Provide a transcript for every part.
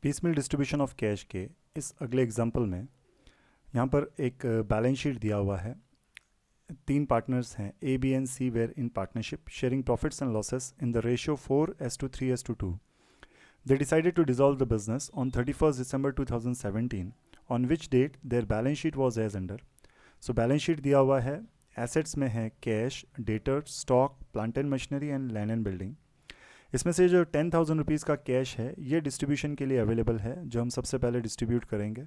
Piecemeal distribution of cash के इस अगले एग्जांपल में यहाँ पर एक बैलेंस शीट दिया हुआ है। तीन पार्टनर्स हैं, A B and C were in partnership sharing profits and losses in the ratio 4:3:2। They decided to dissolve the business on 31st December 2017, on which date their balance sheet was as under. So balance sheet दिया हुआ है, assets में है cash, debtor, stock, plant and machinery and land and building. इसमें से जो 10,000 rupees का cash है ये डिस्ट्रीब्यूशन के लिए अवेलेबल है, जो हम सबसे पहले डिस्ट्रीब्यूट करेंगे।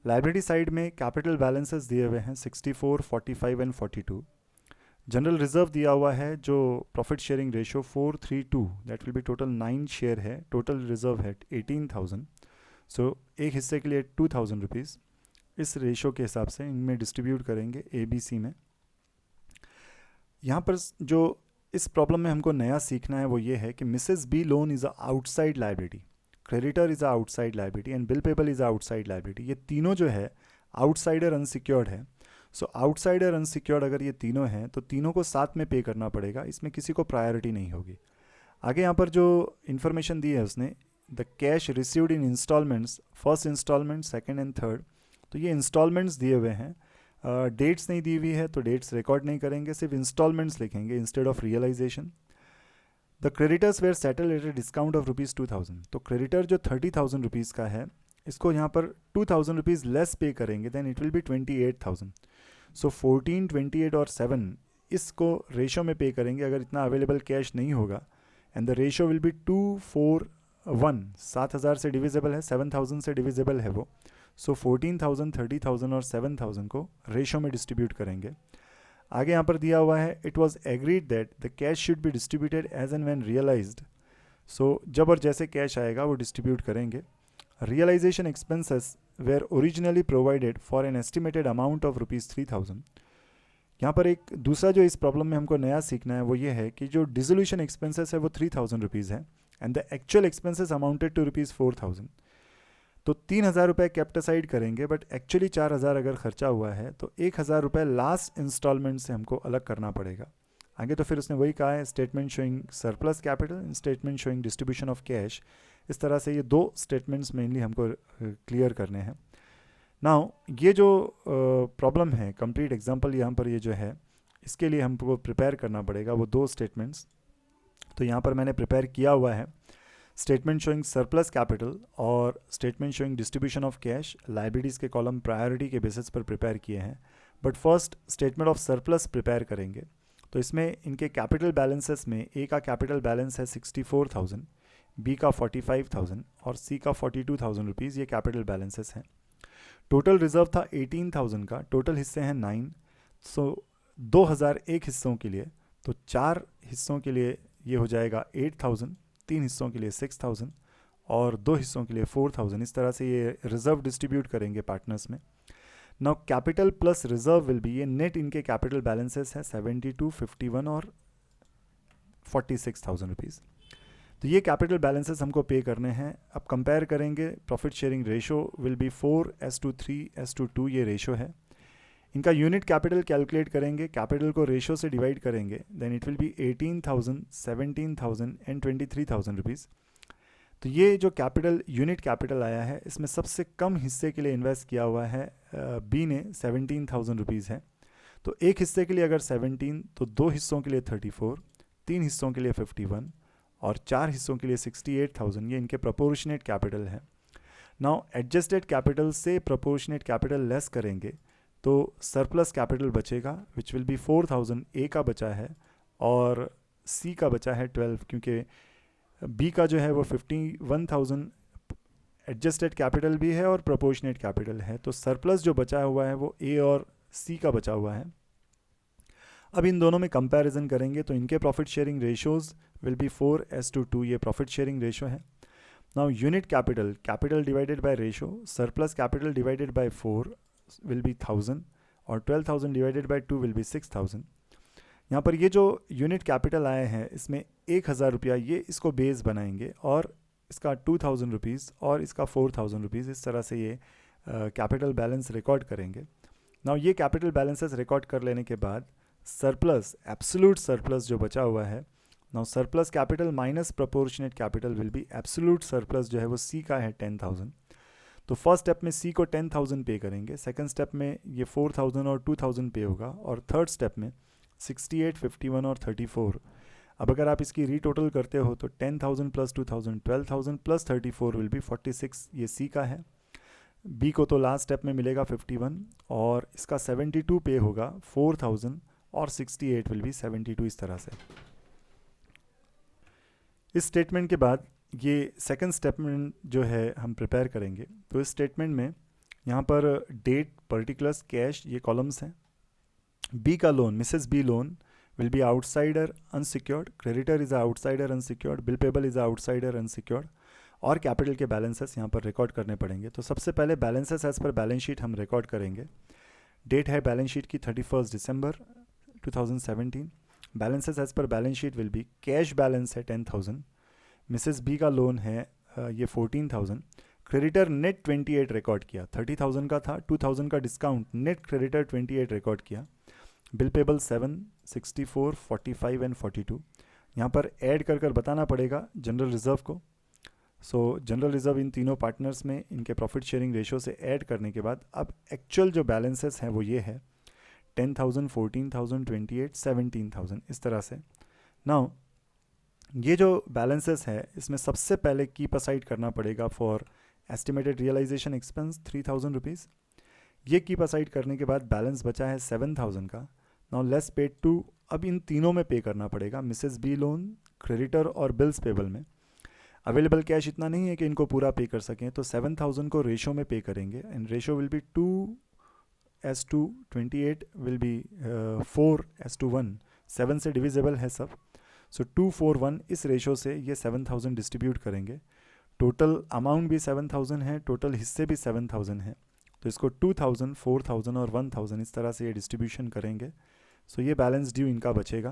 लाइबिलिटी साइड में कैपिटल बैलेंसेस दिए हुए हैं 64, 45 एंड 42। जनरल रिजर्व दिया हुआ है जो profit sharing ratio 4:3:2, that will be total 9 share है, टोटल रिजर्व है 18,000। सो एक हिस्से के लिए 2,000 रुपीज़ इस रेशियो के हिसाब से इनमें डिस्ट्रीब्यूट करेंगे ए बी सी में। यहाँ पर जो इस प्रॉब्लम में हमको नया सीखना है वो ये है कि Mrs B loan is a outside liability, creditor is a outside liability and bill payable is a outside liability. ये तीनों जो है आउटसाइडर अनसिक्योर्ड है। सो आउटसाइडर अनसिक्योर्ड अगर ये तीनों हैं तो तीनों को साथ में पे करना पड़ेगा, इसमें किसी को प्रायोरिटी नहीं होगी। आगे यहाँ पर जो इन्फॉर्मेशन दी है उसने, the cash received in installments, first installment, second and third. तो ये इंस्टॉलमेंट्स दिए हुए हैं, डेट्स नहीं दी हुई है तो डेट्स रिकॉर्ड नहीं करेंगे, सिर्फ इंस्टॉलमेंट्स लिखेंगे instead of realisation. The creditors were settle at a discount of ₹2,000। तो क्रेडिटर जो 30,000 रुपीज़ का है इसको यहाँ पर 2,000 रुपीज़ लेस पे करेंगे, देन इट विल बी 28,000। सो 14, 28 और 7 इसको रेशो में पे करेंगे अगर इतना अवेलेबल कैश नहीं होगा। And the ratio will B 2:4:1। 7,000 से डिविजिबल है, 7,000 से डिविजिबल है वो। सो 14,000, 30,000 और 7,000 को रेशो में डिस्ट्रीब्यूट करेंगे। आगे यहाँ पर दिया हुआ है, it was agreed that the cash should be distributed as and when realised. So जब और जैसे कैश आएगा वो डिस्ट्रीब्यूट करेंगे। Realisation expenses were originally provided for an estimated amount of ₹3,000। यहाँ पर एक दूसरा जो इस प्रॉब्लम में हमको नया सीखना है वो ये है कि जो डिसोल्यूशन एक्सपेंसेस है वो 3,000 रुपीज़ है and the actual expenses amounted to ₹4,000। तो 3,000 रुपये केप्ट असाइड करेंगे, बट एक्चुअली 4,000 अगर खर्चा हुआ है तो 1,000 रुपये लास्ट इंस्टॉलमेंट से हमको अलग करना पड़ेगा। आगे तो फिर उसने वही कहा है, statement showing surplus capital, statement showing distribution of cash. इस तरह से ये दो स्टेटमेंट्स मेनली हमको क्लियर करने हैं। नाउ ये जो प्रॉब्लम है, कंप्लीट एग्जांपल यहाँ पर ये जो है, इसके लिए हमको प्रिपेयर करना पड़ेगा वो दो स्टेटमेंट्स। तो यहाँ पर मैंने प्रिपेयर किया हुआ है स्टेटमेंट शोइंग सरप्लस कैपिटल और statement showing distribution of cash. Liabilities के कॉलम प्रायोरिटी के बेसिस पर प्रिपेयर किए हैं, but first statement of surplus prepare करेंगे। तो इसमें इनके कैपिटल बैलेंसेस में ए का कैपिटल बैलेंस है 64,000, बी का 45,000 और सी का 42,000 रुपीज़, ये कैपिटल बैलेंसेस हैं। टोटल रिजर्व था 18,000 का, टोटल हिस्से हैं 9। सो 2,000 एक हिस्सों के लिए, तो 4 हिस्सों के लिए ये हो जाएगा 8,000, 3 हिस्सों के लिए 6,000 और 2 हिस्सों के लिए 4,000। इस तरह से ये रिजर्व डिस्ट्रीब्यूट करेंगे पार्टनर्स में। Now capital plus reserve will be, ये नेट इनके कैपिटल बैलेंसेस है 72, 51 और 46,000 रुपीज़। तो ये कैपिटल बैलेंसेस हमको पे करने हैं। अब कंपेयर करेंगे, profit sharing ratio will be 4:3:2, ये रेशो है। इनका यूनिट कैपिटल कैलकुलेट करेंगे, कैपिटल को रेशो से डिवाइड करेंगे, then it will be 18,000, 17,000 and 23,000 rupees. तो ये जो कैपिटल यूनिट कैपिटल आया है इसमें सबसे कम हिस्से के लिए इन्वेस्ट किया हुआ है बी ने, 17,000 रुपीज़ है। तो एक हिस्से के लिए अगर 17, तो 2 हिस्सों के लिए 34, 3 हिस्सों के लिए 51 और 4 हिस्सों के लिए 68,000। ये इनके प्रोपोर्शनेट कैपिटल है। नाउ एडजस्टेड कैपिटल से प्रोपोर्शनेट कैपिटल लेस करेंगे तो सरप्लस कैपिटल बचेगा, विच विल बी 4,000 ए का बचा है और सी का बचा है 12, क्योंकि बी का जो है वो 51,000 एडजस्टेड कैपिटल भी है और प्रोपोर्शनेट कैपिटल है। तो सरप्लस जो बचा हुआ है वो ए और सी का बचा हुआ है। अब इन दोनों में कंपैरिजन करेंगे तो इनके profit sharing ratios will be 4:2, ये प्रॉफिट शेयरिंग रेशो है। Now unit capital, capital divided by ratio, surplus capital divided by 4 will be 1,000 और 12,000 डिवाइडेड बाय 2 विल बी 6,000। यहाँ पर ये जो यूनिट कैपिटल आए हैं इसमें 1,000 रुपया ये इसको बेस बनाएंगे और इसका 2,000 रुपीज़ और इसका 4,000 रुपीज़, इस तरह से ये कैपिटल बैलेंस रिकॉर्ड करेंगे। नाउ ये कैपिटल बैलेंसेस रिकॉर्ड कर लेने के बाद सरप्लस, एब्सोल्यूट सरप्लस जो बचा हुआ है now surplus capital minus proportionate capital will be absolute surplus जो है वो सी का है 10,000। तो फर्स्ट स्टेप में सी को 10,000 पे करेंगे, सेकंड स्टेप में ये 4,000 और 2,000 पे होगा, और थर्ड स्टेप में 68, 51 और 34। अब अगर आप इसकी रीटोटल करते हो तो 10,000 प्लस 2,000 12,000 प्लस 34 विल बी 46, ये सी का है। बी को तो लास्ट स्टेप में मिलेगा 51, और इसका 72 पे होगा 4,000 और 68 विल बी 72, इस तरह से। इस स्टेटमेंट के बाद ये सेकंड स्टेटमेंट जो है हम प्रिपेयर करेंगे। तो इस स्टेटमेंट में यहाँ पर डेट, पर्टिकुलर्स, कैश, ये कॉलम्स हैं। बी का loan, Mrs B loan will be outsider unsecured, creditor is a outsider unsecured, bill payable is a outsider unsecured, और कैपिटल के बैलेंसेस यहाँ पर रिकॉर्ड करने पड़ेंगे। तो सबसे पहले balances as per balance sheet हम रिकॉर्ड करेंगे। डेट है बैलेंस शीट की 31 दिसंबर 2017। Balances as per balance sheet will be, cash balance है 10,000, मिसेस बी का लोन है ये 14,000, क्रेडिटर नेट 28 रिकॉर्ड किया, 30,000 का था, 2,000 का डिस्काउंट, नेट क्रेडिटर 28 रिकॉर्ड किया, बिल पेबल 7, 64, 45 एंड 42। यहाँ पर ऐड कर बताना पड़ेगा जनरल रिजर्व को। सो जनरल रिजर्व इन तीनों पार्टनर्स में इनके प्रॉफिट शेयरिंग रेशो से ऐड करने के बाद अब एक्चुअल जो बैलेंसेस हैं वो ये है 10,000, 14,000, 28, 17,000, इस तरह से। नाउ ये जो बैलेंसेस है इसमें सबसे पहले कीप असाइड करना पड़ेगा for estimated realisation expense 3,000 rupees. ये कीप असाइड करने के बाद बैलेंस बचा है 7,000 का। नाउ लेस पेड टू, अब इन तीनों में पे करना पड़ेगा, मिसेस बी लोन, क्रेडिटर और बिल्स पेबल में। अवेलेबल कैश इतना नहीं है कि इनको पूरा पे कर सकें, तो 7,000 को रेशो में पे करेंगे, and ratio will B 2:2, 28 will be 4:1, 7 से डिविजिबल है सब। सो 2:4:1 इस रेशो से ये 7,000 डिस्ट्रीब्यूट करेंगे। टोटल अमाउंट भी 7,000 है, टोटल हिस्से भी 7,000 है, तो इसको 2,000, 4,000 और 1,000 इस तरह से ये डिस्ट्रीब्यूशन करेंगे। सो ये बैलेंस ड्यू इनका बचेगा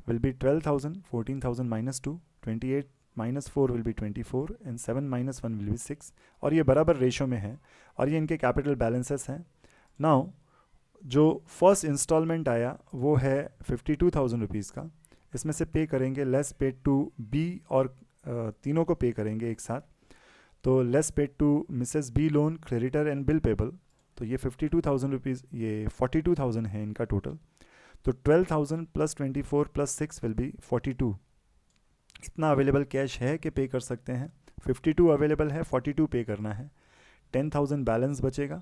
will be 12,000, 14,000 minus 2, 28 minus 4 will be 24, and 7 minus 1 will be 6, और ये बराबर रेशो में है, और ये इनके कैपिटल बैलेंसेस हैं। नाउ जो फर्स्ट इंस्टॉलमेंट आया वो है 52,000 रुपीज़ का, इसमें से पे करेंगे लेस पेड टू बी, और तीनों को पे करेंगे एक साथ। तो less paid to Mrs B loan, creditor and bill payable, तो ये 52,000 रुपीज़, ये 42,000 है इनका टोटल। तो 12,000 प्लस 24 प्लस 6 विल बी 42। इतना अवेलेबल कैश है कि पे कर सकते हैं, 52 अवेलेबल है, 42 पे करना है, 10,000 बैलेंस बचेगा।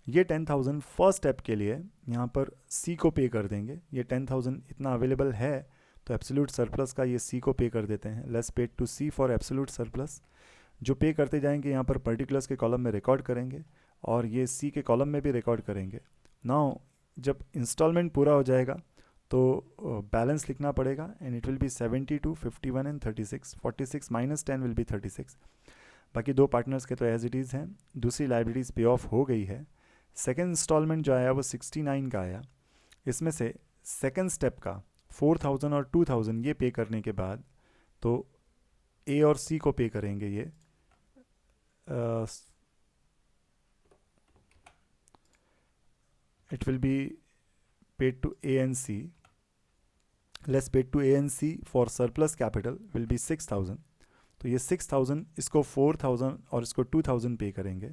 ये 10,000 फर्स्ट स्टेप के लिए यहाँ पर सी को पे कर देंगे। ये 10,000 इतना अवेलेबल है तो एब्सोल्यूट सरप्लस का ये सी को पे कर देते हैं, less paid to C for absolute surplus. जो पे करते जाएंगे यहाँ पर पर्टिकुलर्स के कॉलम में रिकॉर्ड करेंगे, और ये सी के कॉलम में भी रिकॉर्ड करेंगे। नाउ जब इंस्टॉलमेंट पूरा हो जाएगा तो बैलेंस लिखना पड़ेगा, and it will B 72, 51 and 36, 46 minus 10 will be 36। बाकी दो पार्टनर्स के तो एज इट इज़ हैं, दूसरी लाइबिलिटीज़ पे ऑफ हो गई है। सेकेंड इंस्टॉलमेंट जो आया वो 69 का आया, इसमें से सेकेंड स्टेप का 4,000 और 2,000 ये पे करने के बाद तो ए और सी को पे करेंगे ये it will be paid to A and C, less paid to A and C for surplus capital will be 6,000। तो ये 6,000, इसको 4,000 और इसको 2,000 पे करेंगे।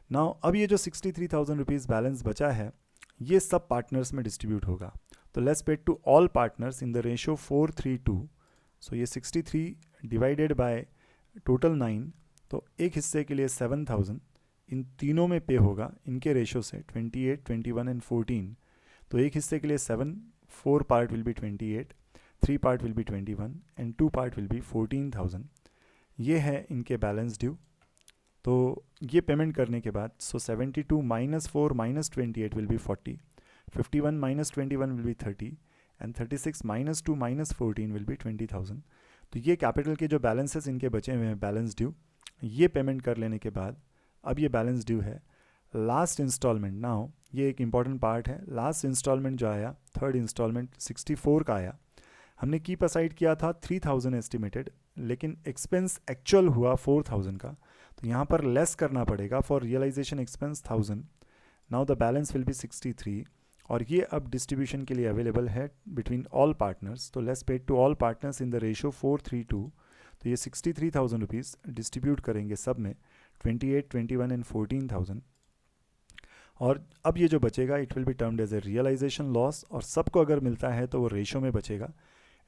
नाउ अब ये जो 63,000 रुपीज़ बैलेंस बचा है ये सब पार्टनर्स में डिस्ट्रीब्यूट होगा। तो less paid to all partners in the ratio 4:3:2। So ये 63 डिवाइडेड बाय टोटल 9, तो एक हिस्से के लिए 7,000 इन तीनों में पे होगा इनके रेशो से 28, 21 एंड 14। तो एक हिस्से के लिए 7, 4 part will be 28, 3 part will be 21 and 2 part will be 14,000। ये है इनके बैलेंस ड्यू। तो ये पेमेंट करने के बाद 72 minus 4 minus 28 will be 40, 51 minus 21 will be 30 and 36 minus 2 minus 14 will be 20,000। तो ये कैपिटल के जो बैलेंसेस इनके बचे हुए हैं बैलेंस ड्यू, ये पेमेंट कर लेने के बाद अब ये बैलेंस ड्यू है लास्ट इंस्टॉलमेंट। नाउ ये एक इंपॉर्टेंट पार्ट है, लास्ट इंस्टॉलमेंट जो आया थर्ड इंस्टॉलमेंट 64 का आया। हमने कीप असाइड किया था 3,000 एस्टिमेटेड, लेकिन एक्सपेंस एक्चुअल हुआ 4,000 का, तो यहाँ पर लेस करना पड़ेगा for realisation expense 1,000। Now the balance will be 63, और ये अब डिस्ट्रीब्यूशन के लिए अवेलेबल है बिटवीन ऑल पार्टनर्स। तो let's pay to all partners in the ratio 4:3:2। तो ये 63,000 रुपीज़ डिस्ट्रीब्यूट करेंगे सब में, 28, 21 एंड 14,000। और अब ये जो बचेगा it will be termed as a realisation loss, और सबको अगर मिलता है तो वो रेशियो में बचेगा।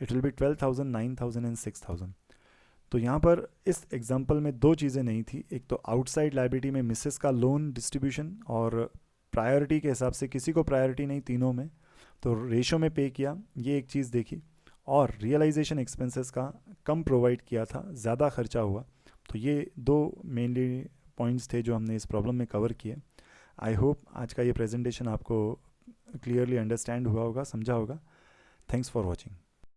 It will B 12,000, 9,000 and 6,000। तो यहाँ पर इस एग्जांपल में दो चीज़ें नहीं थी, एक तो आउटसाइड लाइबिलिटी में मिसेस का लोन डिस्ट्रीब्यूशन, और प्रायोरिटी के हिसाब से किसी को प्रायोरिटी नहीं तीनों में, तो रेशो में पे किया, ये एक चीज़ देखी। और रियलाइजेशन एक्सपेंसेस का कम प्रोवाइड किया था, ज़्यादा खर्चा हुआ। तो ये दो मेनली पॉइंट्स थे जो हमने इस प्रॉब्लम में कवर किए। आई होप आज का ये प्रेजेंटेशन आपको क्लियरली अंडरस्टैंड हुआ होगा, समझा होगा। Thanks for watching.